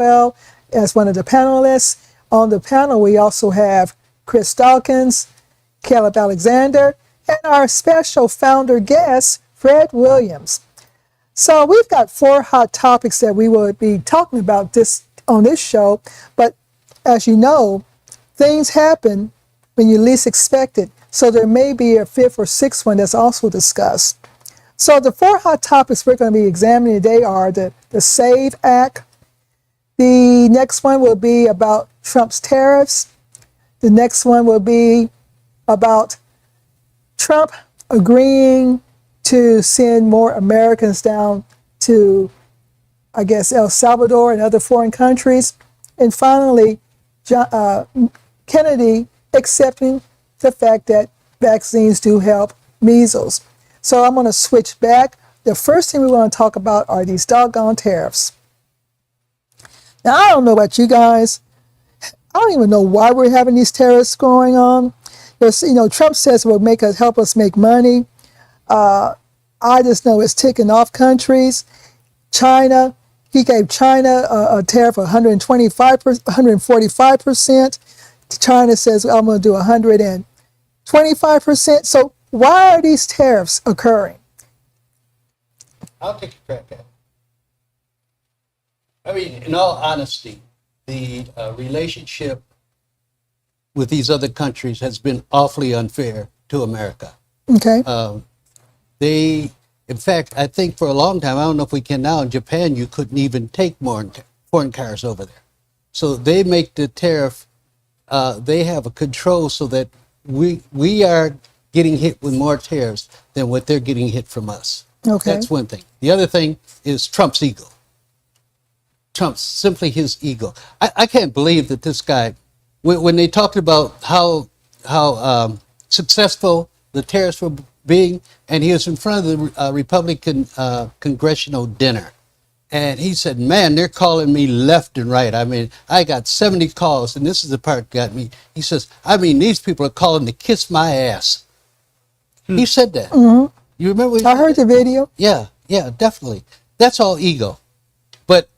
well as one of the panelists. On the panel, we also have Chris Dawkins, Caleb Alexander, and our special founder guest, Fred Williams. So we've got 4 hot topics that we will be talking about on this show. But as you know, things happen when you least expect it. So there may be a 5th or 6th one that's also discussed. So the 4 hot topics we're going to be examining today are the S.A.V.E. Act. The next one will be about Trump's tariffs. The next one will be about Trump agreeing to send more Americans down to, I guess, El Salvador and other foreign countries. And finally, Kennedy accepting the fact that vaccines do help measles. So I'm going to switch back. The first thing we want to talk about are these doggone tariffs. Now, I don't know about you guys. I don't even know why we're having these tariffs going on. There's, Trump says it will help us make money. I just know it's ticking off countries. China, he gave China a tariff of 145%. China says, I'm going to do 125%. So why are these tariffs occurring? I'll take a crack at it. I mean, in all honesty, the relationship with these other countries has been awfully unfair to America. Okay. In fact, I think for a long time, I don't know if we can now, in Japan, you couldn't even take more foreign cars over there. So they make the tariff, they have a control so that we are getting hit with more tariffs than what they're getting hit from us. Okay. That's one thing. The other thing is Trump's ego. Trump's simply his ego. I can't believe that this guy, when they talked about how successful the tariffs were being, and he was in front of the Republican congressional dinner, and he said, man, they're calling me left and right. I mean, I got 70 calls, and this is the part that got me. He says, I mean, these people are calling to kiss my ass. He said that. Mm-hmm. You remember? I heard the video. Yeah, definitely. That's all ego. But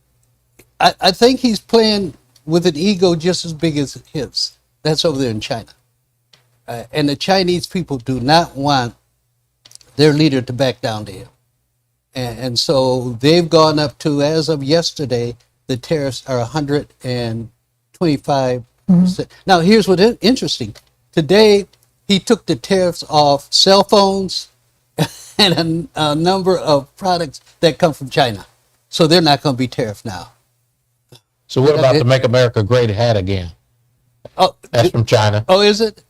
I think he's playing with an ego just as big as his. That's over there in China. And the Chinese people do not want their leader to back down to him. And so they've gone up to, as of yesterday, the tariffs are 125%. Mm-hmm. Now, here's what's interesting. Today, he took the tariffs off cell phones and a number of products that come from China. So they're not going to be tariffed now. So what about the Make America Great hat again? Oh, that's from China. Oh, is it?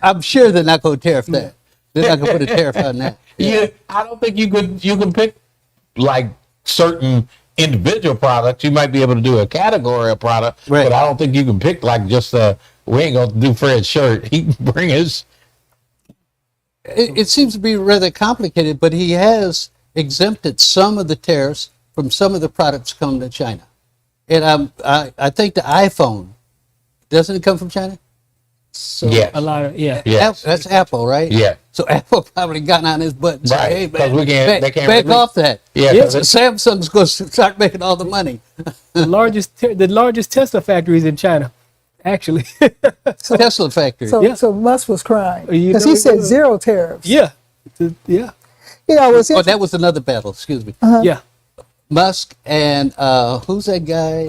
I'm sure they're not going to tariff that. They're not going to put a tariff on that. Yeah, I don't think you can pick like certain individual products. You might be able to do a category of product, right, but I don't think you can pick like just we ain't going to do Fred's shirt. He can bring his. It seems to be rather complicated, but he has exempted some of the tariffs from some of the products coming to China. And I think the iPhone, doesn't it come from China? So yeah, a lot of Yes. That's Apple, right? Yeah. So Apple probably got on his butt and said, "Hey man, they can't back off that." Yeah, so Samsung's going to start making all the money. The largest Tesla factory is in China, actually. Tesla factory. So Musk was crying because he said zero tariffs. Yeah. That was another battle. Excuse me. Uh-huh. Yeah. Musk and who's that guy?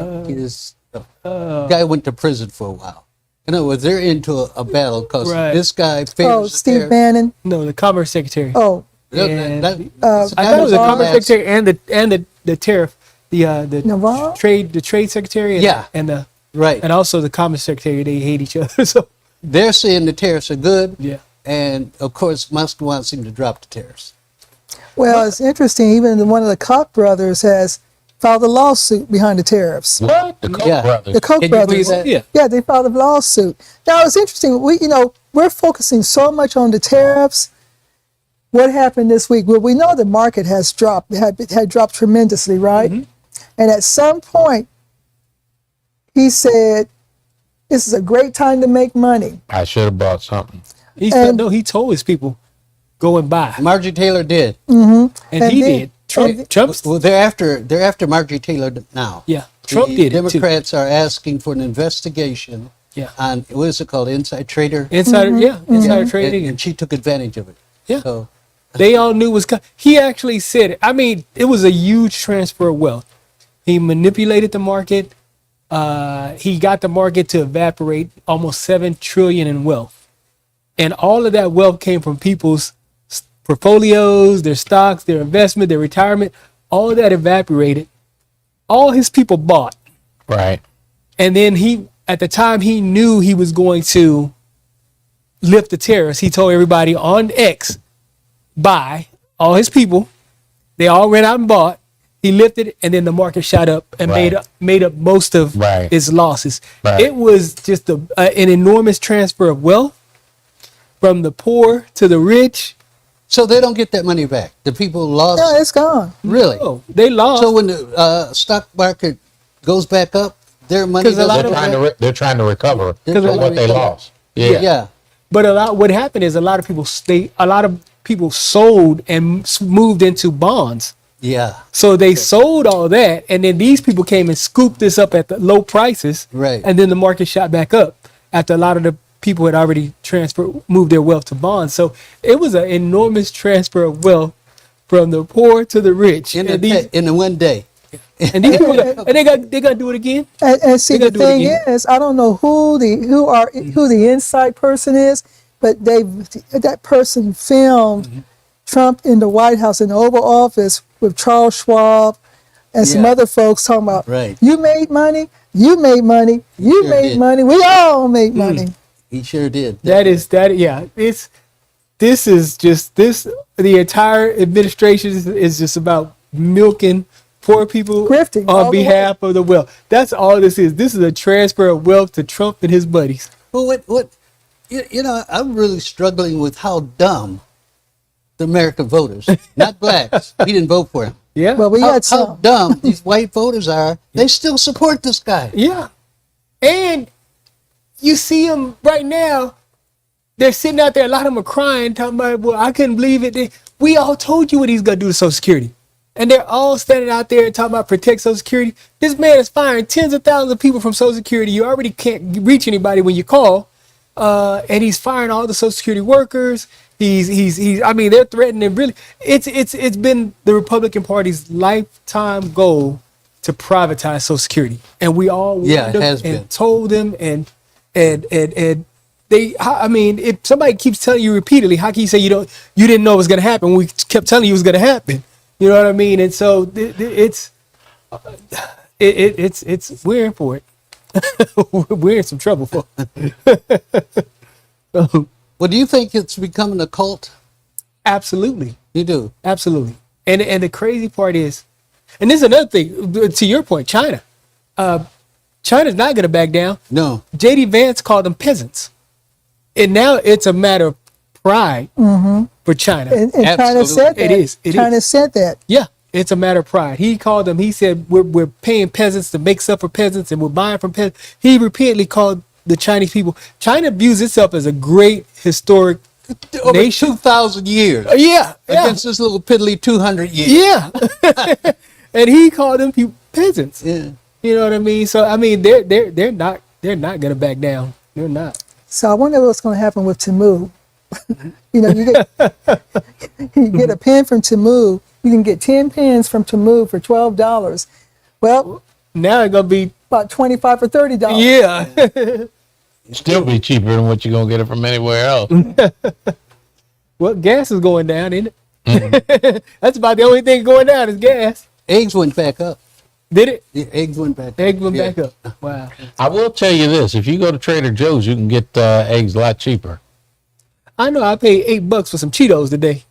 Guy went to prison for a while. In other words, they're into a battle because this guy favors Steve Bannon. No, the Commerce Secretary. Oh, I thought it was the Commerce Secretary and the tariff, the trade secretary. And also the Commerce Secretary. They hate each other. So they're saying the tariffs are good. Yeah. And of course, Musk wants him to drop the tariffs. Well, it's interesting. Even one of the Koch brothers has filed a lawsuit behind the tariffs. What? The Koch brothers? The Koch brothers. Yeah, they filed a lawsuit. Now, it's interesting. We're focusing so much on the tariffs. What happened this week? Well, we know the market has dropped. It had dropped tremendously, right? Mm-hmm. And at some point, he said, this is a great time to make money. I should have bought something. He told his people, go and buy. Marjorie Taylor did. Mm-hmm. And he did. Trump's. Well, they're after Marjorie Taylor now. Yeah, Trump did it too. Democrats are asking for an investigation. Yeah. On what is it called? Inside trader. Insider trading, and she took advantage of it. Yeah. So they all knew was coming. He actually said it. I mean, it was a huge transfer of wealth. He manipulated the market. He got the market to evaporate almost $7 trillion in wealth, and all of that wealth came from people's portfolios, their stocks, their investment, their retirement. All of that evaporated. All his people bought. Right. And then at the time he knew he was going to lift the tariffs, he told everybody on X, buy. All his people, they all went out and bought. He lifted it, and then the market shot up and made up most of its losses. Right. It was just an enormous transfer of wealth from the poor to the rich. So they don't get that money back. The people lost. No, it's gone. Really? No, they lost. So when the stock market goes back up, their money they're trying to recover from what they lost. Yeah. But what happened is a lot of people sold and moved into bonds. Yeah. So they sold all that, and then these people came and scooped this up at the low prices. Right. And then the market shot back up after a lot of the people had already moved their wealth to bonds. So it was an enormous transfer of wealth from the poor to the rich in one day. And these people, they got to do it again. And see, the thing is, I don't know who the inside person is, but that person filmed Trump in the White House in the Oval Office with Charles Schwab and some other folks talking about, you made money, you made money, you made money, we all made money. He sure did. The entire administration is just about milking poor people grifting on behalf of the wealth. That's all this is. This is a transfer of wealth to Trump and his buddies. Well, I'm really struggling with how dumb the American voters, not blacks, we didn't vote for him. Yeah. Well, how dumb these white voters are. They still support this guy. Yeah. And you see them right now. They're sitting out there. A lot of them are crying, talking about, well, I couldn't believe it. We all told you what he's going to do to Social Security. And they're all standing out there and talking about protect Social Security. This man is firing tens of thousands of people from Social Security. You already can't reach anybody when you call. And he's firing all the Social Security workers. I mean, they're threatening really. It's been the Republican Party's lifetime goal to privatize Social Security. And we all warned them and told them and if somebody keeps telling you repeatedly, how can you say you didn't know it was going to happen? We kept telling you it was going to happen. You know what I mean? And so we're in for it. We're in some trouble for it. Well, do you think it's becoming a cult? Absolutely. You do? Absolutely. And the crazy part is, and this is another thing, to your point, China. China's not going to back down. No. J.D. Vance called them peasants. And now it's a matter of pride for China. And China said that. It is. China said that. Yeah, it's a matter of pride. He called them, he said, we're paying peasants to make stuff for peasants and we're buying from peasants. He repeatedly called the Chinese people. China views itself as a great historic nation. 2,000 years. Against this little piddly 200 years. Yeah. And he called them people peasants. Yeah. You know what I mean? So I mean they're not gonna back down. They're not. So I wonder what's gonna happen with Temu. You get a pen from Temu. You can get 10 pens from Temu for $12. Well, now it's gonna be about $25 or $30. Yeah. Still be cheaper than what you're gonna get it from anywhere else. Well, gas is going down, isn't it? That's about the only thing going down is gas. Eggs went back up. Did it? Yeah, eggs went back up. Eggs went back up. Wow. I will tell you this: if you go to Trader Joe's, you can get eggs a lot cheaper. I know. I paid $8 for some Cheetos today.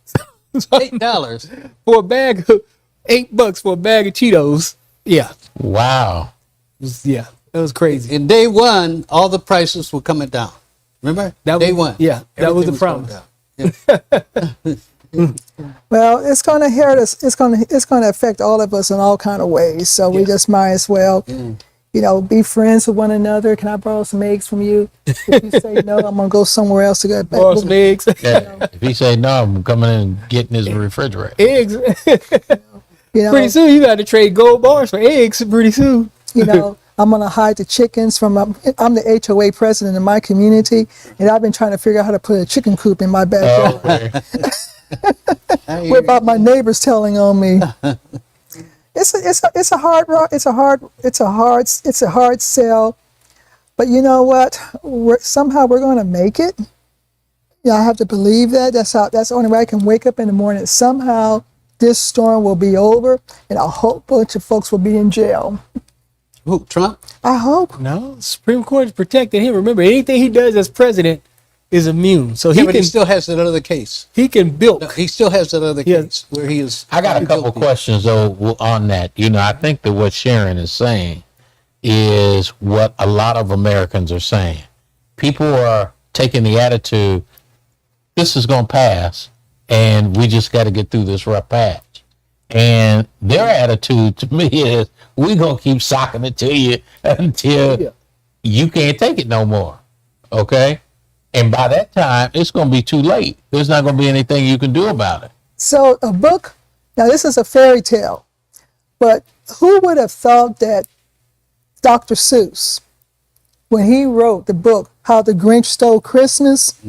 $8 for a bag of $8 for a bag of Cheetos. Yeah. Wow. That was crazy. In day one, all the prices were coming down. Remember? Day one. Yeah, that was the promise. Yeah. Well, it's going to hurt us. It's going to affect all of us in all kind of ways. So we just might as well, be friends with one another. Can I borrow some eggs from you? If you say no, I'm going to go somewhere else to get back. Borrow some eggs. Yeah. If he say no, I'm coming in and getting his refrigerator. Eggs. You know, Pretty soon you got to trade gold bars for eggs. Pretty soon. you know, I'm going to hide the chickens from, I'm the HOA president in my community, and I've been trying to figure out how to put a chicken coop in my backyard without my neighbors telling on me. It's a hard sell, but you know what? Somehow we're going to make it. Yeah, I have to believe that. That's the only way I can wake up in the morning. Somehow this storm will be over, and a whole bunch of folks will be in jail. Who, Trump? I hope. No, the Supreme Court is protecting him. Remember, anything he does as president is immune. So But he still has that other case. he can bilk. No, he still has that other Yeah. case where he is. I got a couple questions though on that. I think that what Sharon is saying is what a lot of Americans are saying. People are taking the attitude, this is going to pass, and we just got to get through this rough patch. And their attitude to me is, we're going to keep socking it to you until you can't take it no more. Okay? And by that time, it's going to be too late. There's not going to be anything you can do about it. So a book, now this is a fairy tale, but who would have thought that Dr. Seuss, when he wrote the book, How the Grinch Stole Christmas,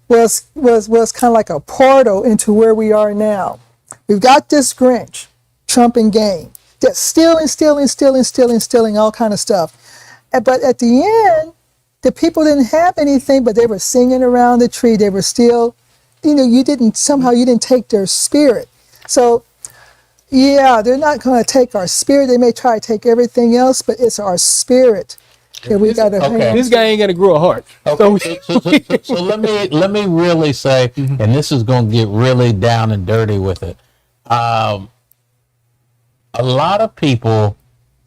was kind of like a portal into where we are now. We've got this Grinch, Trump and gang, that's stealing all kind of stuff. But at the end, the people didn't have anything, but they were singing around the tree. They were still, you didn't take their spirit. So, yeah, they're not going to take our spirit. They may try to take everything else, but it's our spirit that we got to hang. This guy ain't got to grow a heart. Okay. So let me really say, and this is going to get really down and dirty with it. A lot of people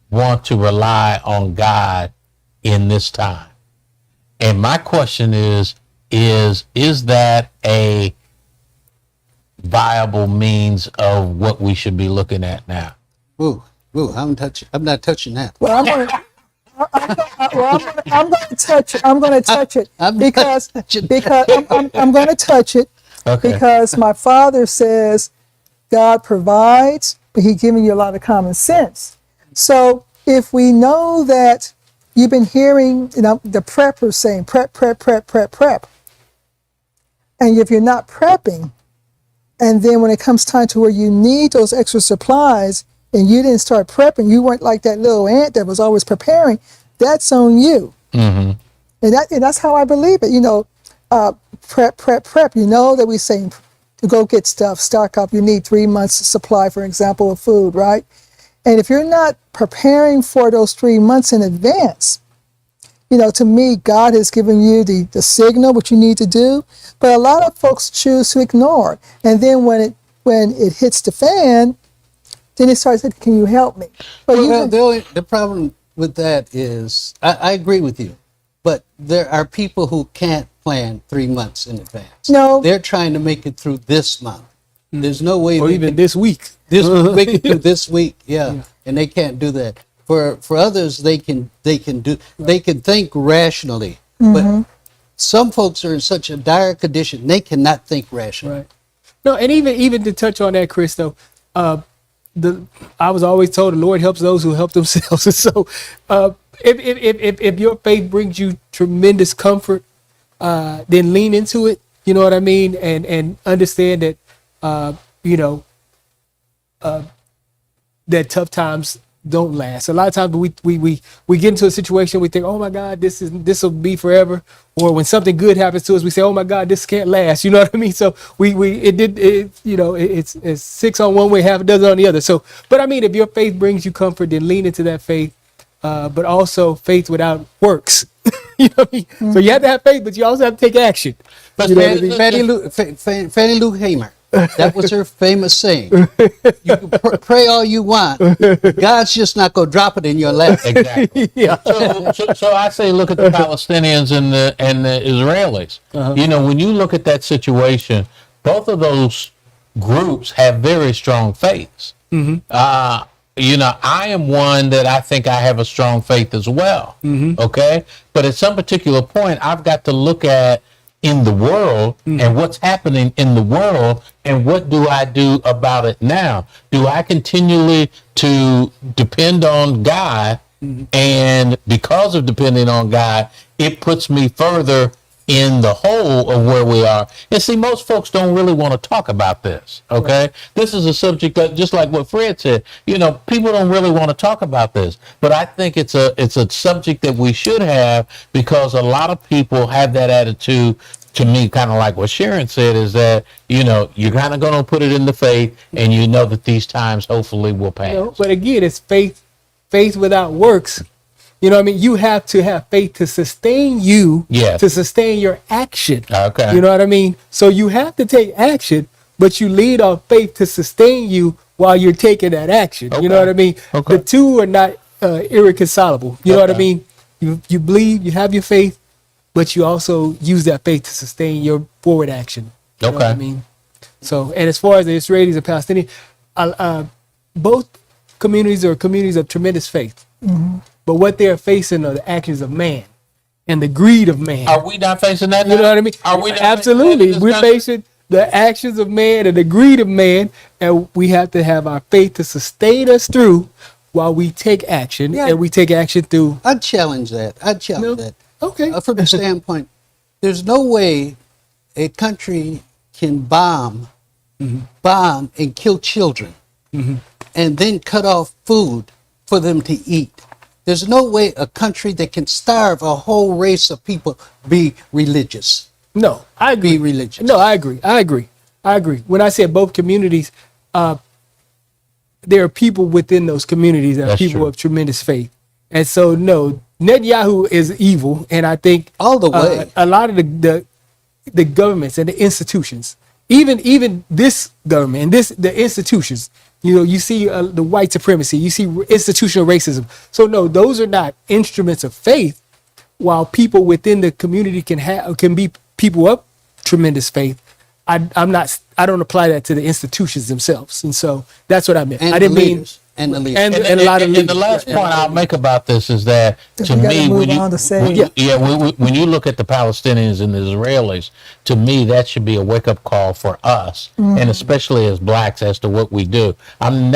want to rely on God in this time. And my question is that a viable means of what we should be looking at now? Ooh, I'm not touching that. Well, I'm going to touch it. I'm going to touch it because I'm going to touch it because my father says God provides, but He's giving you a lot of common sense. So if we know that you've been hearing, the preppers saying prep, and if you're not prepping, and then when it comes time to where you need those extra supplies, and you didn't start prepping, you weren't like that little ant that was always preparing, that's on you. Mm-hmm. And that's how I believe it. Prep. You know that we say to go get stuff, stock up. You need 3 months supply, for example, of food, right? And if you're not preparing for those 3 months in advance, to me, God has given you the signal, what you need to do. But a lot of folks choose to ignore. And then when it hits the fan, then it starts saying, can you help me? But the problem with that is, I agree with you, but there are people who can't plan 3 months in advance. No. They're trying to make it through this month. There's no way. Or even this week. Make it through this week, yeah. And they can't do that. For others, they can think rationally, but some folks are in such a dire condition they cannot think rationally. Right. No, and even to touch on that, Chris, though, I was always told the Lord helps those who help themselves. And so, if your faith brings you tremendous comfort, then lean into it. You know what I mean, and understand that that tough times don't last. A lot of times we get into a situation, we think, oh my God, this will be forever. Or when something good happens to us, we say, oh my God, this can't last. You know what I mean? So it's 6 on one way, half a dozen on the other. So, but I mean, if your faith brings you comfort, then lean into that faith. But also faith without works. You know what I mean? So you have to have faith, but you also have to take action. But Fannie Lou Hamer, that was her famous saying. You can pray all you want. God's just not going to drop it in your lap. Exactly. Yeah. So I say, look at the Palestinians and the Israelis. When you look at that situation, both of those groups have very strong faiths. I am one that I think I have a strong faith as well. Okay. But at some particular point, I've got to look at, in the world and what's happening in the world, and what do I do about it now? Do I continually to depend on God, and because of depending on God, it puts me further in the hole of where we are? And see, most folks don't really want to talk about this. Okay, this is a subject that, just like what Fred said, people don't really want to talk about this. But I think it's a subject that we should have, because a lot of people have that attitude. To me, kind of like what Sharon said, is that you're kind of going to put it in the faith, and that these times hopefully will pass. But again, it's faith without works. You have to have faith to sustain you, to sustain your action. Okay. You know what I mean? So you have to take action, but you lead on faith to sustain you while you're taking that action. Okay. You know what I mean? Okay. The two are not irreconcilable. You know what I mean? You believe, you have your faith, but you also use that faith to sustain your forward action. You know what I mean? So, and as far as the Israelis and Palestinians, both communities are communities of tremendous faith. Mm-hmm. But what they're facing are the actions of man and the greed of man. Are we not facing that now? You know what I mean? Are we not Absolutely. We're facing the actions of man and the greed of man, and we have to have our faith to sustain us through while we take action, and we take action through. I'd challenge that. That. Okay. From the standpoint, there's no way a country can bomb and kill children, and then cut off food for them to eat. There's no way a country that can starve a whole race of people be religious. No, I agree. Be religious. No, I agree. When I said both communities, there are people within those communities that are people of tremendous faith. And so, no, Netanyahu is evil. And I think all the way, a lot of the governments and the institutions, even this government and the institutions, you see the white supremacy, you see institutional racism. So no, those are not instruments of faith, while people within the community can be people of tremendous faith. I don't apply that to the institutions themselves. And so that's what I meant. I didn't mean and the leaders. And a lot of leaders. And the last point I'll make about this is that, to me, when you look at the Palestinians and the Israelis, to me, that should be a wake-up call for us, and especially as blacks, as to what we do. I'm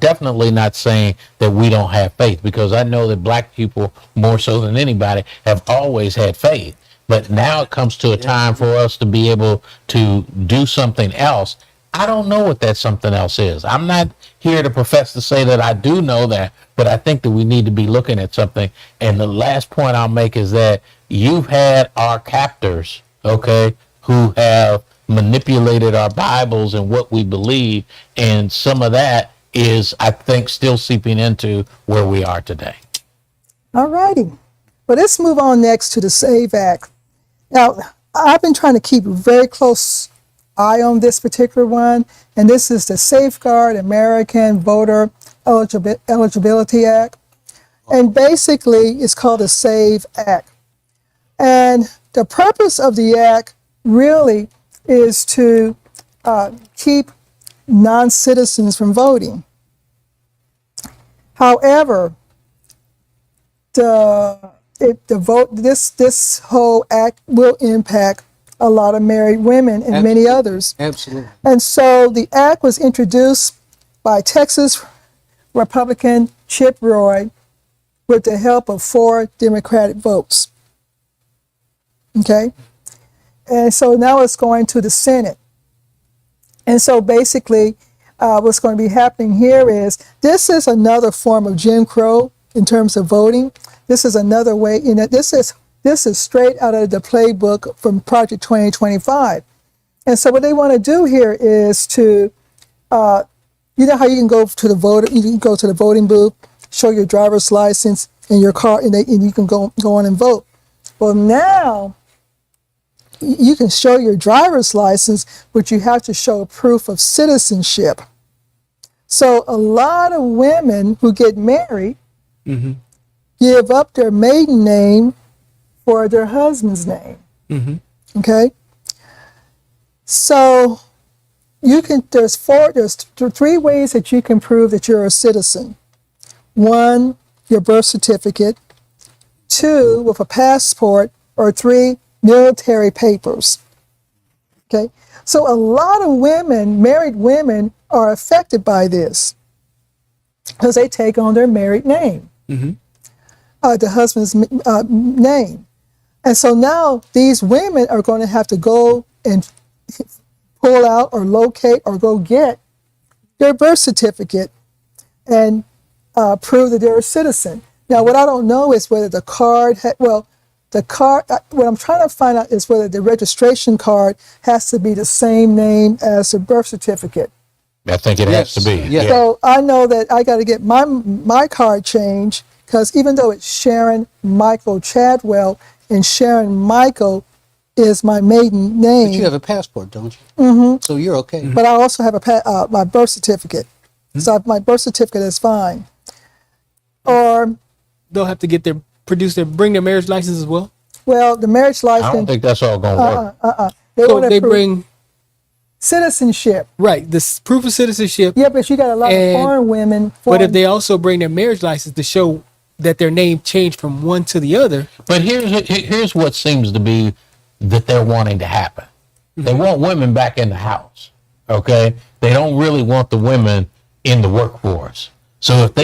definitely not saying that we don't have faith, because I know that black people, more so than anybody, have always had faith. But now it comes to a time for us to be able to do something else. I don't know what that something else is. I'm not here to profess to say that I do know that, but I think that we need to be looking at something. And the last point I'll make is that you've had our captors, who have manipulated our Bibles and what we believe, and some of that is, I think, still seeping into where we are today. All righty. Well, let's move on next to the S.A.V.E. Act. Now, I've been trying to keep a very close eye on this particular one, and this is the Safeguard American Voter Eligibility Act. And basically, it's called the S.A.V.E. Act. And the purpose of the act really is to keep non-citizens from voting. However, this whole act will impact a lot of married women and many others. Absolutely. And so the act was introduced by Texas Republican Chip Roy with the help of 4 Democratic votes. Okay? And so now it's going to the Senate. And so basically, what's going to be happening here is, this is another form of Jim Crow in terms of voting. This is another way, this is straight out of the playbook from Project 2025. And so what they want to do here is to, you know how you can go to the voting booth, show your driver's license and your car, and you can go on and vote. Well, now you can show your driver's license, but you have to show proof of citizenship. So a lot of women who get married give up their maiden name for their husband's name. Okay? So there's 3 ways that you can prove that you're a citizen. 1, your birth certificate. 2, with a passport. Or 3, military papers. Okay, so a lot of women, married women, are affected by this because they take on their married name, the husband's name. And so now these women are going to have to go and pull out or locate or go get their birth certificate and prove that they're a citizen. Now, what I don't know is whether the card, what I'm trying to find out is whether the registration card has to be the same name as the birth certificate. I think it has to be. Yeah. So I know that I got to get my card changed because even though it's Sharon Michael Chadwell and Sharon Michael is my maiden name. But you have a passport, don't you? Mm-hmm. So you're okay. But I also have my birth certificate. So my birth certificate is fine. Or They'll have to bring their marriage license as well. well, the marriage I don't license. think that's all going to work. They So want to they prove bring citizenship. right this proof of citizenship. Yeah, but you got a lot of And- foreign women. But if they also bring their marriage license to show that their name changed from one to the other, But here's what seems to be that they're wanting to happen. They want women back in the house. Okay, they don't really want the women in the workforce. So if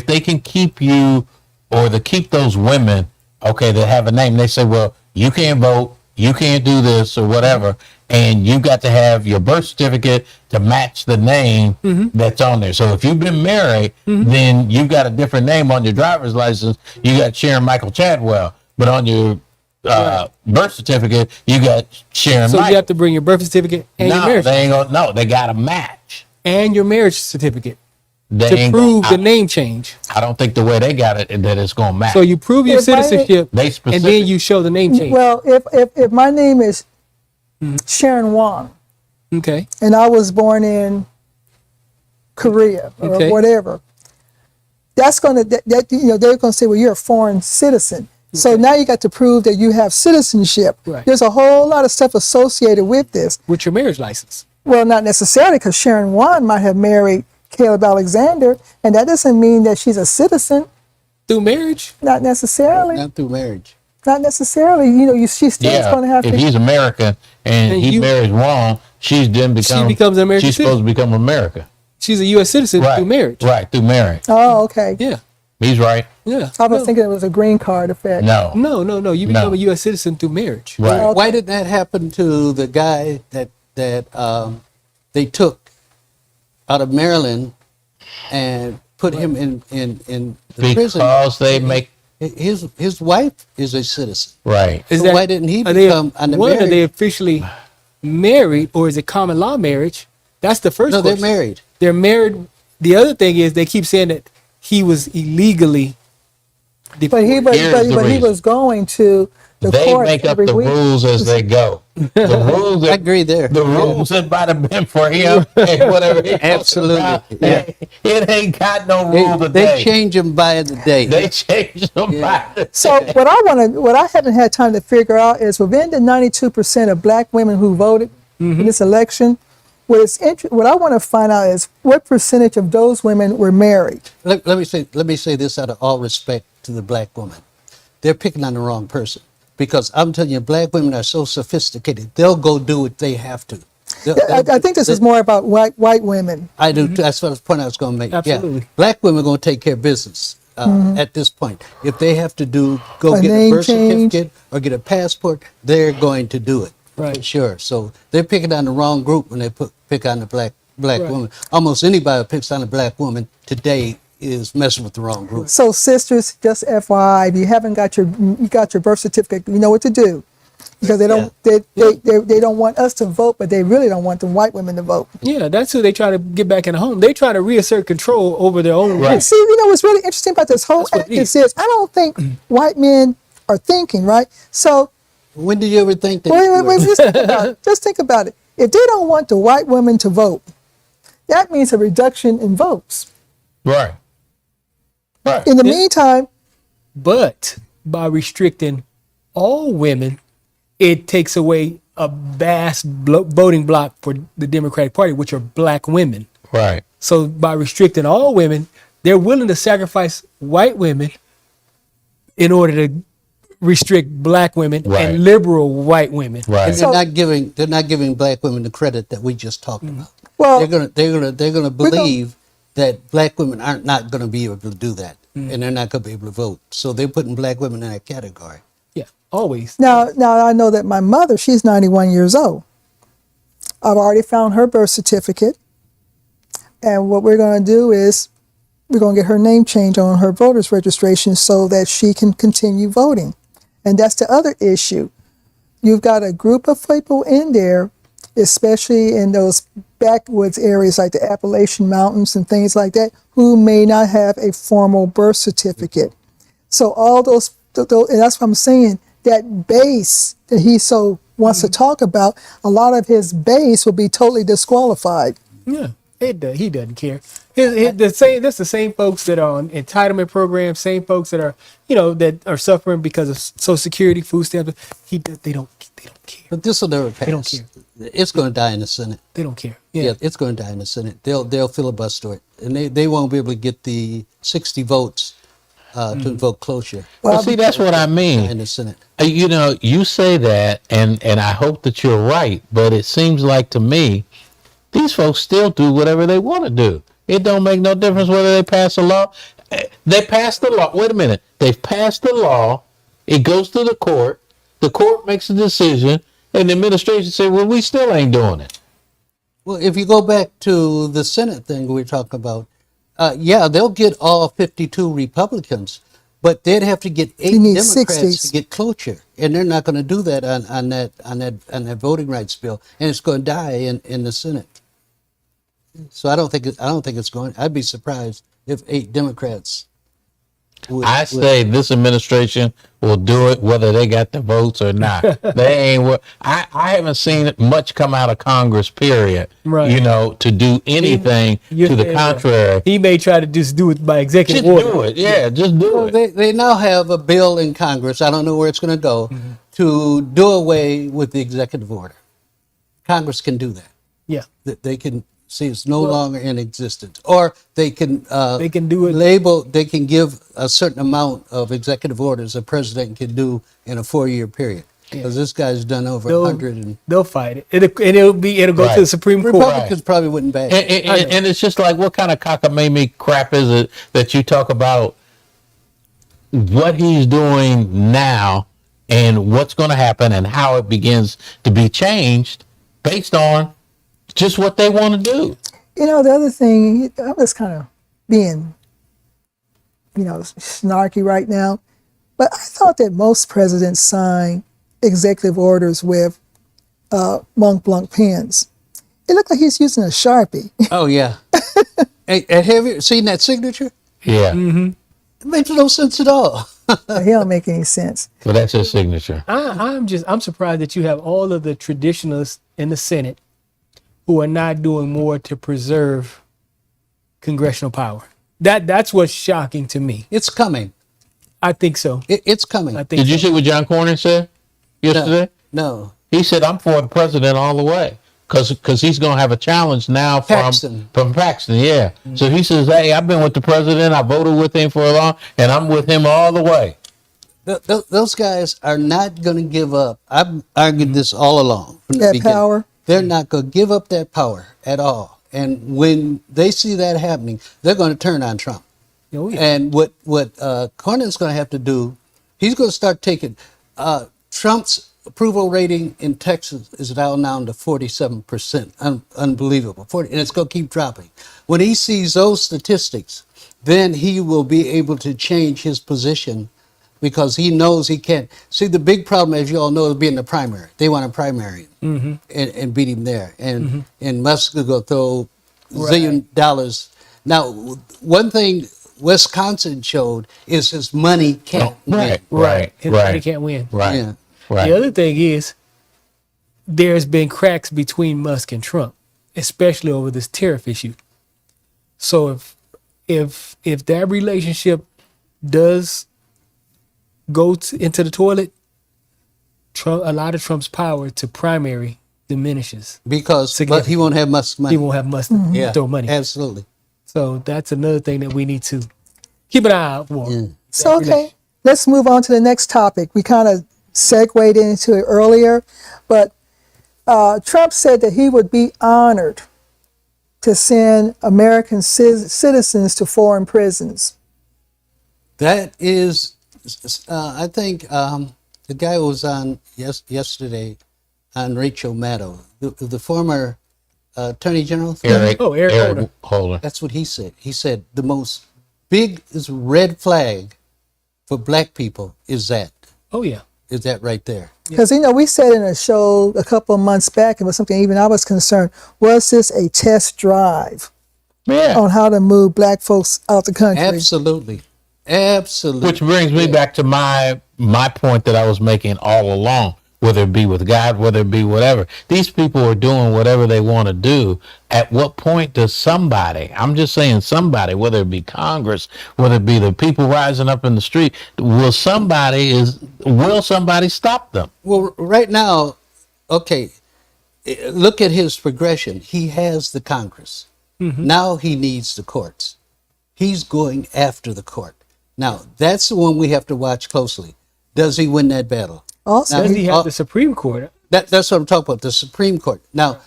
they can keep you or keep those women, okay, that have a name, they say, well, you can't vote, you can't do this or whatever, and you got to have your birth certificate to match the name that's on there. So if you've been married, then you've got a different name on your driver's license. You got Sharon Michael Chadwell, but on your birth certificate, you got Sharon so Michael. you have to bring your birth certificate and your No, marriage they ain't gonna. No, they got to match. and your marriage certificate They to ain't prove gonna, the name change. I don't think the way they got it that it's gonna match. So you prove your If I- citizenship, They and specific- then you show the name change. well, if my name is Sharon Wong Okay. and I was born in Korea or Okay. whatever, that's gonna they're gonna say, well, you're a foreign citizen. So now you got to prove that you have citizenship. Right. There's a whole lot of stuff associated with this. With your marriage license. Well, not necessarily, because Sharon Wan might have married Caleb Alexander, and that doesn't mean that she's a citizen. Through marriage? Not necessarily. Not through marriage. Not necessarily. She still is going to have if to. he's American and And he you- marries wrong, she becomes an American She's supposed to become American. She's a U.S. citizen Right. through marriage. Right through marriage. Oh, okay. Yeah. He's right. Yeah. I was thinking it was a green card effect. No. No. You become No. a U.S. citizen through marriage. Right. Okay. Why didn't that happen to the guy that they took out of Maryland and put him in the prison? Because they make His wife is a citizen. right. So why didn't he are they- become an one, are they American? officially married, or is it common law marriage? That's the first No, they're question. married. They're married. The other thing is they keep saying that he was illegally But deported. he Here's the but he reason. was going to the They court make up every the week. rules as they go. The rules I agree there. The rules that might have been for him and whatever. he Absolutely, about, yeah. It ain't got no rule They today. change them by the day. They change them Yeah. by the So what I haven't had time to figure out is within the 92% of black women who voted in this election, what I want to find out is what percentage of those women were married. Let me say this out of all respect to the black woman. They're picking on the wrong person, because I'm telling you, black women are so sophisticated. They'll go do what they have to. I think this is more about white women. I do. That's what the point I was going to make. Absolutely. Yeah. Black women are going to take care of business at this point. If they have to go A get a name birth change. certificate or get a passport, they're going to do it. Right. For sure. So they're picking on the wrong group when they pick on the black Right. woman. Almost anybody who picks on a black woman today is messing with the wrong group. So sisters, just FYI, if you haven't got your birth certificate, you know what to do, because they don't want us to vote, but they really don't want the white women to vote. Yeah, that's who they try to get back in the home. They try to reassert control over their own And see, what's really interesting about this whole That's what act it is. is I don't think white men are thinking, right? So When did you ever think that? wait, just think about it. If they don't want the white women to vote, that means a reduction in votes. right. Right. In the meantime, But by restricting all women, it takes away a vast voting block for the Democratic Party, which are black women. Right. So by restricting all women, they're willing to sacrifice white women in order to restrict black women Right. and liberal white women. Right. And they're not giving black women the credit that we just talked about. Well, They're gonna We're gonna- believe that black women aren't not gonna be able to do that, and they're not gonna be able to vote. So they're putting black women in that category. Yeah, always. Now I know that my mother, she's 91 years old. I've already found her birth certificate. And what we're going to do is we're going to get her name changed on her voter's registration so that she can continue voting. And that's the other issue. You've got a group of people in there, especially in those backwoods areas like the Appalachian Mountains and things like that, who may not have a formal birth certificate. So all those and that's what I'm saying, that base that he so wants to talk about, a lot of his base will be totally disqualified. Yeah, he doesn't care. That's the same folks that are on entitlement programs, same folks that are, that are suffering because of Social Security, food stamps. They don't care. But this will never pass. They don't care. It's going to die in the Senate. They don't care. Yeah, Yeah. it's going to die in the Senate. They'll filibuster it, and they won't be able to get the 60 votes to invoke cloture. Well, see, that's what I mean. In the Senate. You say that, and I hope that you're right, but it seems like to me, these folks still do whatever they want to do. It don't make no difference whether they pass a law. They passed the law. Wait a minute. They've passed the law. It goes to the court. The court makes a decision, and the administration say, well, we still ain't doing it. Well, if you go back to the Senate thing we were talking about, they'll get all 52 Republicans, but they'd have to get 8 need Democrats 60s. to get cloture, and they're not going to do that on that voting rights bill, and it's going to die in the Senate. So I don't think it's going. I'd be surprised if 8 Democrats. I say this administration will do it whether they got the votes or not. They ain't. I haven't seen much come out of Congress, period. Right. To do anything to the contrary. He may try to just do it by executive Just order. do it. Yeah, just do Well, it. they now have a bill in Congress. I don't know where it's going to go to do away with the executive order. Congress can do that. Yeah. They can see it's no longer in existence, or they can do it. label. They can give a certain amount of executive orders a president can do in a 4-year period. Because this guy's done over 100. And They'll fight it. It'll go Right. to the Supreme Court. Republicans probably wouldn't back it. And it's just like, what kind of cockamamie crap is it that you talk about what he's doing now and what's going to happen and how it begins to be changed based on just what they want to do? The other thing, I'm just kind of being, snarky right now, but I thought that most presidents sign executive orders with Mont Blanc pens. It looked like he's using a Sharpie. Oh yeah. Hey, have you seen that signature? Yeah. It makes no sense at all. He don't make any sense. So that's his signature. I'm surprised that you have all of the traditionalists in the Senate who are not doing more to preserve congressional power. That's what's shocking to me. It's coming. I think so. It's coming. I think Did you see what John Cornyn said yesterday? No. He said, I'm for the president all the way. Because he's going to have a challenge now Paxton. from Paxton, yeah. So he says, hey, I've been with the president. I voted with him for a long, and I'm with him all the way. Those guys are not going to give up. I've argued this all along. From the That beginning. power. They're not going to give up that power at all. And when they see that happening, they're going to turn on Trump. Oh, yeah. And what Cornyn's going to have to do, he's going to start taking Trump's approval rating in Texas is now down to 47%. Unbelievable. 40, and it's going to keep dropping. When he sees those statistics, then he will be able to change his position because he knows he can't. See, the big problem, as you all know, is being the primary. They want to primary him and beat him there. And Musk will go throw $1 zillion. Now, one thing Wisconsin showed is his money can't win. Right. He can't win. Right. Yeah. Right. The other thing is, there's been cracks between Musk and Trump, especially over this tariff issue. So if that relationship does go into the toilet, a lot of Trump's power to primary diminishes. But he won't have Musk's money. He won't have Musk to throw money. Absolutely. So that's another thing that we need to keep an eye out for. Yeah. So, okay, let's move on to the next topic. We kind of segued into it earlier, but Trump said that he would be honored to send American citizens to foreign prisons. That is, I think the guy who was on yesterday on Rachel Maddow, the former Attorney General. Eric Holder. Holder. That's what he said. He said the most biggest red flag for black people is that right there. Because, we said in a show a couple of months back, it was something even I was concerned, was this a test drive on how to move black folks out the country? Absolutely. Absolutely. Which brings me back to my point that I was making all along, whether it be with God, whether it be whatever. These people are doing whatever they want to do. At what point does somebody, I'm just saying somebody, whether it be Congress, whether it be the people rising up in the street, will somebody stop them? Well, right now, okay, look at his progression. He has the Congress. Now he needs the courts. He's going after the court. Now, that's the one we have to watch closely. Does he win that battle? Also, Does he have the Supreme Court? That's what I'm talking about, the Supreme Court. Now,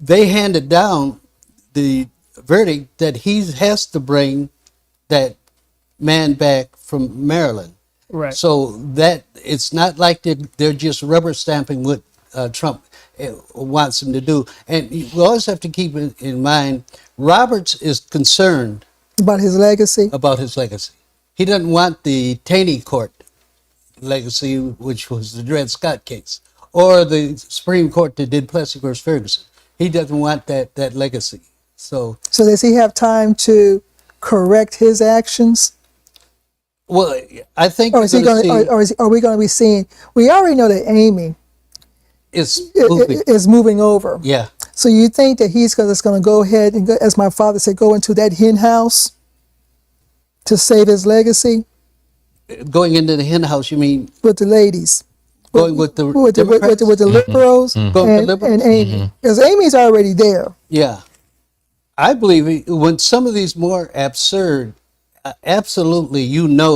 they handed down the verdict that he has to bring that man back from Maryland. Right. So that it's not like they're just rubber stamping what Trump wants him to do. And we always have to keep in mind, Roberts is concerned about his legacy. He doesn't want the Taney Court legacy, which was the Dred Scott case, or the Supreme Court that did Plessy versus Ferguson. He doesn't want that legacy. So does he have time to correct his actions? Well, I think are we going to be seeing? We already know that Amy is moving over. Yeah. So you think that he's just going to go ahead and, as my father said, go into that hen house to save his legacy? Going into the hen house, you mean? With the ladies. Going with the liberals and Amy. Because Amy's already there. Yeah. I believe when some of these more absurd, absolutely,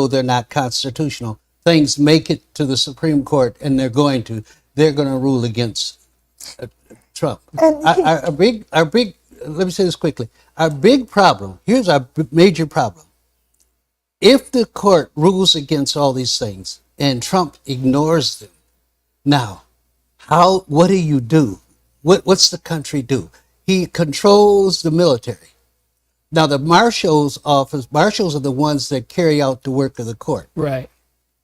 they're not constitutional, things make it to the Supreme Court, and they're going to rule against Trump. Our big, let me say this quickly. Our big problem, here's our major problem. If the court rules against all these things and Trump ignores them, now, what do you do? What's the country do? He controls the military. Now, the marshals are the ones that carry out the work of the court. Right.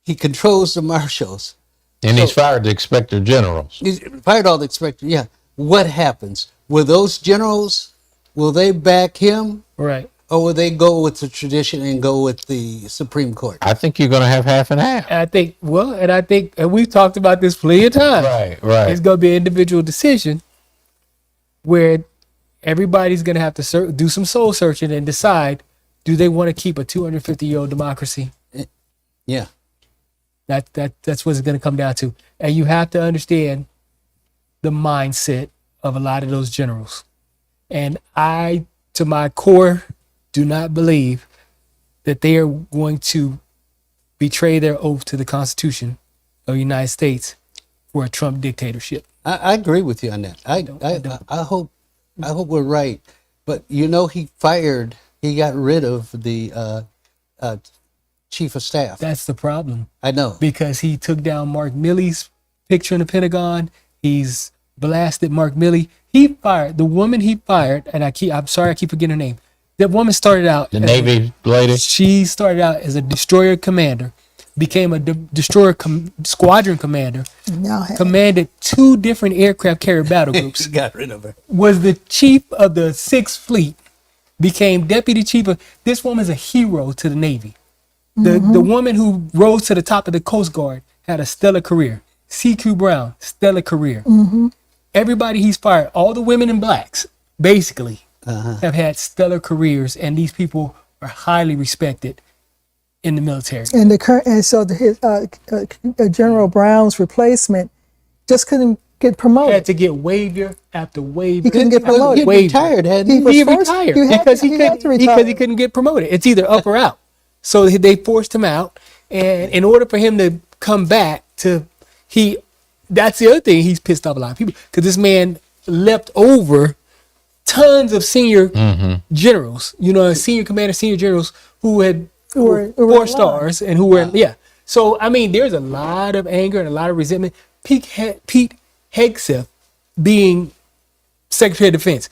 He controls the marshals. And he's fired the inspector generals. He's fired all the inspectors. Yeah. What happens? Will those generals, will they back him? Right. Or will they go with the tradition and go with the Supreme Court? I think you're going to have half and half. And we've talked about this plenty of times. Right. It's going to be an individual decision where everybody's going to have to do some soul searching and decide, do they want to keep a 250-year-old democracy? Yeah. That's what it's going to come down to. And you have to understand the mindset of a lot of those generals. And I, to my core, do not believe that they are going to betray their oath to the Constitution of the United States for a Trump dictatorship. I agree with you on that. I hope we're right. But he got rid of the chief of staff. That's the problem. I know. Because he took down Mark Milley's picture in the Pentagon. He's blasted Mark Milley. He fired the woman he fired, and I'm sorry I keep forgetting her name. That woman started out the Navy lady. She started out as a destroyer commander, became a destroyer squadron commander, commanded 2 different aircraft carrier battle groups. Got rid of her. Was the chief of the 6th Fleet, became deputy chief of. This woman's a hero to the Navy. The woman who rose to the top of the Coast Guard had a stellar career. C.Q. Brown, stellar career. Everybody he's fired, all the women and blacks, basically, have had stellar careers, and these people are highly respected in the military. And General Brown's replacement just couldn't get promoted. Had to get waiver after waiver. He couldn't get promoted. He retired, hadn't he? He retired because he couldn't get promoted. It's either up or out. So they forced him out. And in order for him to come back that's the other thing, he's pissed off a lot of people, because this man left over tons of senior generals, senior commanders, senior generals who were who were 4 alive. stars and who were, So, I mean, there's a lot of anger and a lot of resentment. Pete Hegseth, being Secretary of Defense,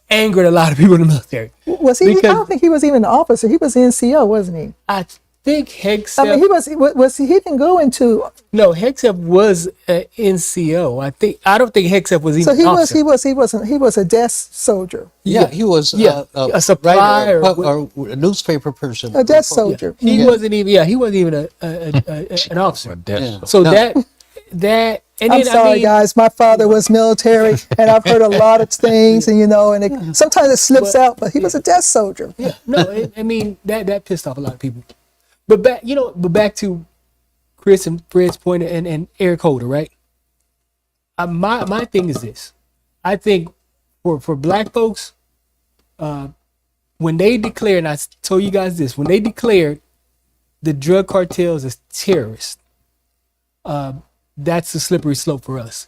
angered a lot of people in the military. Was he? I don't think he was even an officer. He was NCO, wasn't he? I think Hegseth. I mean, he didn't go into. No, Hegseth was an NCO. I don't think Hegseth was even. So an officer. he was a desk soldier. Yeah, he was a supplier or a newspaper person. A desk soldier. He wasn't even. Yeah, he wasn't even an officer. Yeah. So No. that. And I'm then, sorry, guys. My father was military, and I've heard a lot of things, and sometimes it slips out. But he was a desk soldier. Yeah, no, I mean that pissed off a lot of people. But back to Chris and Fred's point and Eric Holder, right? My thing is this: I think for black folks, when they declare, and I told you guys this, when they declared the drug cartels as terrorists, that's a slippery slope for us,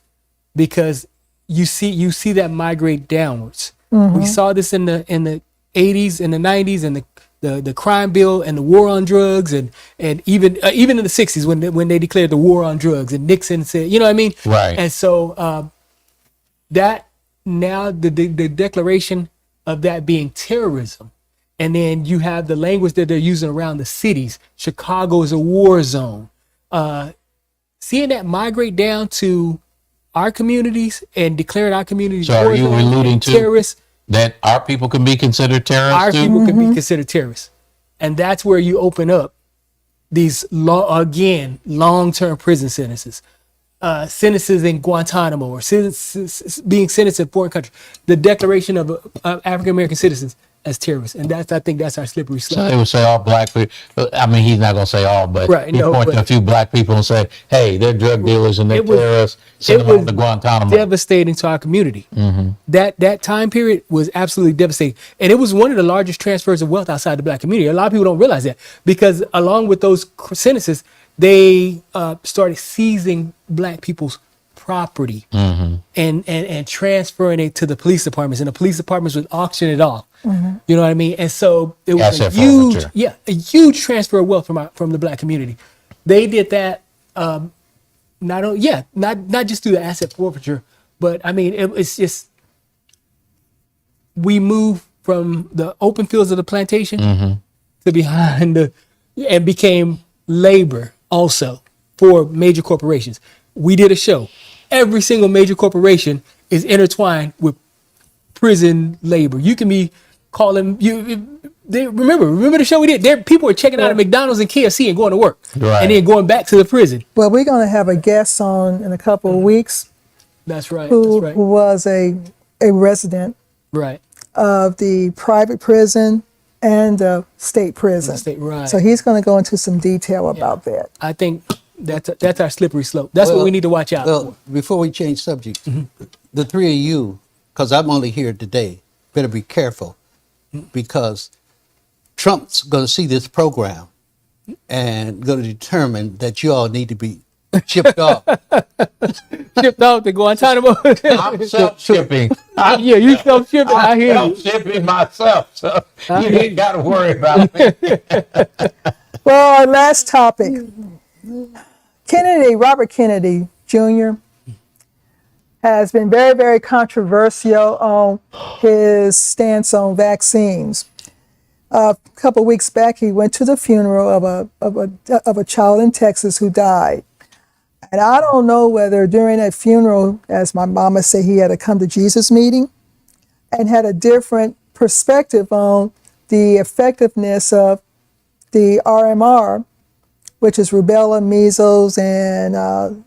because you see that migrate downwards. We saw this in the 80s and the 90s and the crime bill and the war on drugs and even in the 60s when they declared the war on drugs, and Nixon said, you know what I mean? Right. And so that now the declaration of that being terrorism, and then you have the language that they're using around the cities. Chicago is a war zone. Seeing that migrate down to our communities and declaring our communities So are war you zones alluding and to terrorists, that our people can be considered terrorists our too? people can be considered terrorists. And that's where you open up these long-term prison sentences, sentences in Guantanamo, or being sentenced in foreign countries. The declaration of African-American citizens as terrorists. And I think that's our slippery So slope. they would say all black people. I mean, he's not going to say all, but Right, he point to a few black people and say, hey, they're drug dealers and they're terrorists. Send them on to Guantanamo. Devastating to our community. That time period was absolutely devastating. And it was one of the largest transfers of wealth outside the black community. A lot of people don't realize that, because along with those sentences, they started seizing black people's property and transferring it to the police departments, and the police departments would auction it off. You know what I mean? And so it was Asset forfeiture. a huge transfer of wealth from the black community. They did that not just through the asset forfeiture, but I mean it's just, we moved from the open fields of the plantation to behind and became labor also for major corporations. We did a show. Every single major corporation is intertwined with prison labor. You can be calling remember the show we did. People were checking out at McDonald's and KFC and going to work, Right. and then going back to the prison. Well, we're going to have a guest on in a couple of weeks That's right. who was a resident Right. of the private prison and the state prison. Right. So he's going to go into some detail about that. I think that's our slippery slope. That's what we need to watch out for. Well, before we change subject, the three of you, because I'm only here today, better be careful, because Trump's going to see this program and going to determine that you all need to be shipped off. Shipped off to Guantanamo. I'm self-shipping. Yeah, you self-shipping. I hear you. I'm self-shipping myself, so you ain't got to worry about me. Well, our last topic. Robert Kennedy Jr. has been very, very controversial on his stance on vaccines. A couple of weeks back, he went to the funeral of a child in Texas who died. And I don't know whether during that funeral, as my mama said, he had a come to Jesus meeting and had a different perspective on the effectiveness of the RMR, which is rubella, measles, and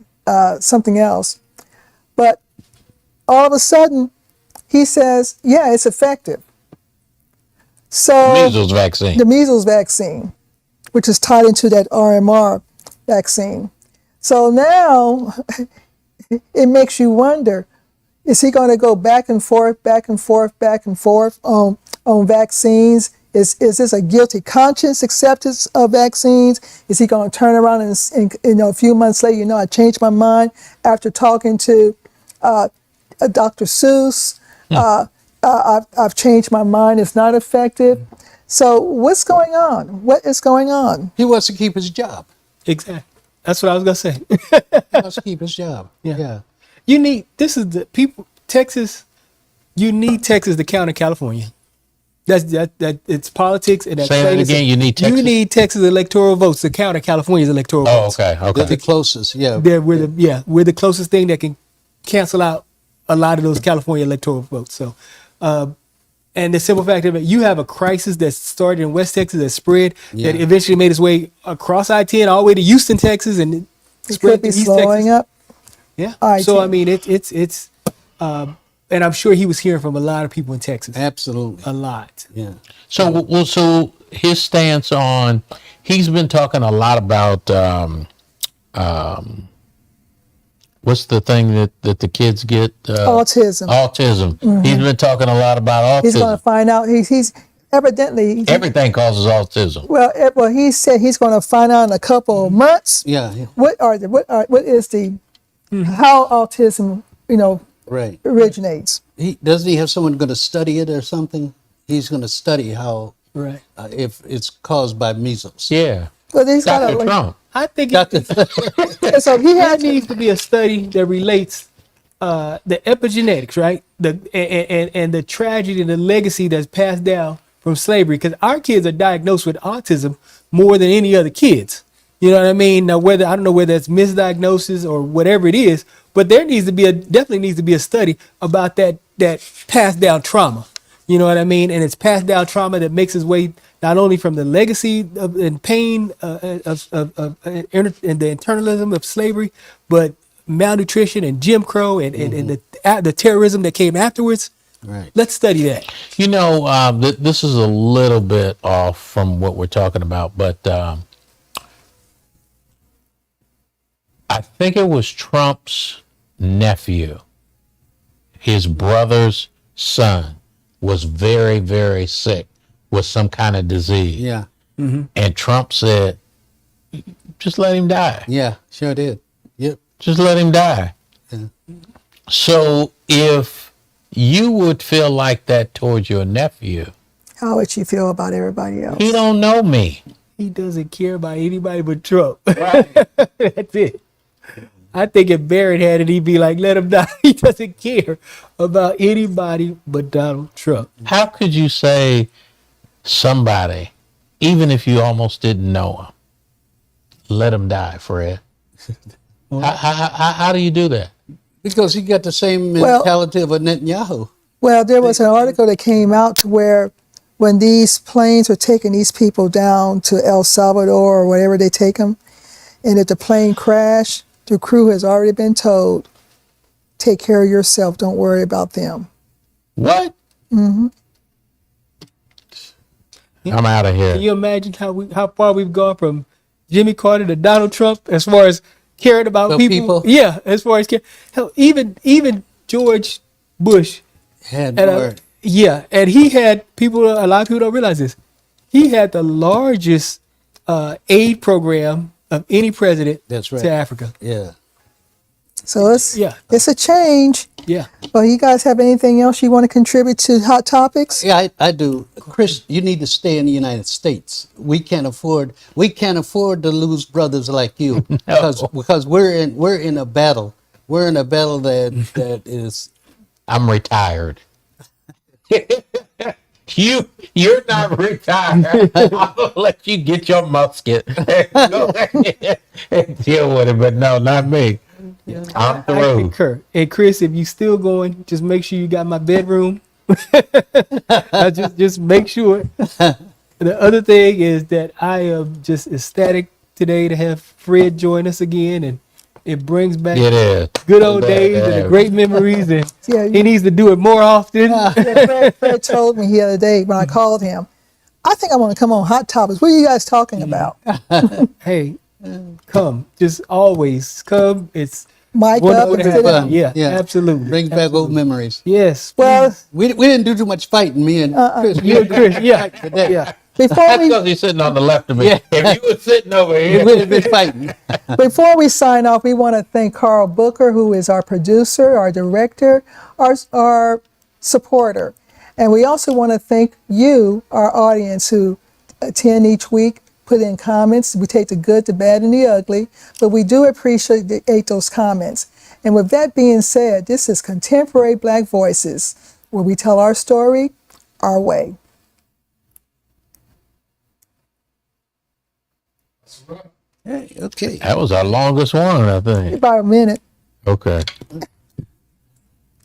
something else. But all of a sudden, he says, yeah, it's effective. So Measles vaccine. the measles vaccine, which is tied into that RMR vaccine. So now it makes you wonder, is he going to go back and forth on vaccines? Is this a guilty conscience acceptance of vaccines? Is he going to turn around and a few months later, I changed my mind after talking to Dr. Seuss. I've changed my mind. It's not effective. So what's going on? What is going on? He wants to keep his job. Exactly. That's what I was gonna say. He wants to keep his job. Yeah. You need Texas. You need Texas to counter California. That it's politics and that's Say that again. You need Texas. You need Texas electoral votes to counter California's electoral votes. Okay. They're the closest. Yeah. We're the closest thing that can cancel out a lot of those California electoral votes. So, and the simple fact that you have a crisis that started in West Texas that spread that eventually made its way across I-10 all the way to Houston, Texas, and It spread could be to East slowing Texas. up. Yeah. I So see. I mean, it's and I'm sure he was hearing from a lot of people in Texas. Absolutely. A lot. Yeah. So his stance on, he's been talking a lot about what's the thing that the kids get? Autism. Autism. He's been talking a lot about autism. He's going to find out. He's evidently. Everything causes autism. Well, he said he's going to find out in a couple of months. Yeah. What is the how autism Right. originates? Doesn't he have someone going to study it or something? He's going to study how Right. If it's caused by measles. Yeah. Well, he's got Dr. Trump. I think Dr. So he there had needs to be a study that relates the epigenetics, right? And the tragedy and the legacy that's passed down from slavery, because our kids are diagnosed with autism more than any other kids. You know what I mean? Now, I don't know whether it's misdiagnosis or whatever it is, but there definitely needs to be a study about that passed down trauma. You know what I mean? And it's passed down trauma that makes its way not only from the legacy and pain and the internalism of slavery, but malnutrition and Jim Crow and the terrorism that came afterwards. Right. Let's study that. This is a little bit off from what we're talking about, but I think it was Trump's nephew, his brother's son, was very, very sick with some kind of disease. Yeah. And Trump said, just let him die. Yeah. Sure did. Yep. Just let him die. Yeah. So if you would feel like that towards your nephew, how would you feel about everybody else? he don't know me. He doesn't care about anybody but Trump. Right. That's it. I think if Barrett had it, he'd be like, let him die. He doesn't care about anybody but Donald Trump. How could you say somebody, even if you almost didn't know him, let him die, Fred? How do you do that? Because he got the same mentality of a Netanyahu. Well, there was an article that came out to where when these planes were taking these people down to El Salvador or wherever they take them, and if the plane crashed, the crew has already been told, take care of yourself, don't worry about them. What? Mm-hmm. I'm out of here. Can you imagine how far we've gone from Jimmy Carter to Donald Trump as far as caring about people? Yeah, as far as care. Hell, even George Bush Had and more. and he had people. A lot of people don't realize this. He had the largest aid program of any president That's right. to Africa. Yeah. So it's a change. Yeah. Well, you guys have anything else you want to contribute to Hot Topics? Yeah, I do. Chris, you need to stay in the United States. We can't afford to lose brothers like you because we're in a battle. We're in a battle that is. I'm retired. You're not retired. I'm gonna let you get your musket and go ahead and deal with it, but no, not me. I'm I through. concur. And Chris, if you still going, just make sure you got my bedroom. just make sure. The other thing is that I am just ecstatic today to have Fred join us again, and it brings back It is. good old days and the great memories, and Yeah, he needs to do it more often. Fred told me the other day when I called him, I think I want to come on Hot Topics. What are you guys talking about? Hey, come, just always come. It's mic Wonder up what and happened. sit down. Yeah, absolutely. Brings back old memories. Yes. Well, We didn't do too much fighting, me and Chris. You and Chris, yeah. Today. Yeah. before That's we because he's sitting on the left of me. Yeah. If you were sitting over We here, would have been fighting. Before we sign off, we want to thank Carl Booker, who is our producer, our director, our supporter. And we also want to thank you, our audience, who attend each week, put in comments. We take the good, the bad, and the ugly, but we do appreciate those comments. And with that being said, this is Contemporary Black Voices, where we tell our story our way. Hey, okay. that was our longest one, I think. About a minute. Okay.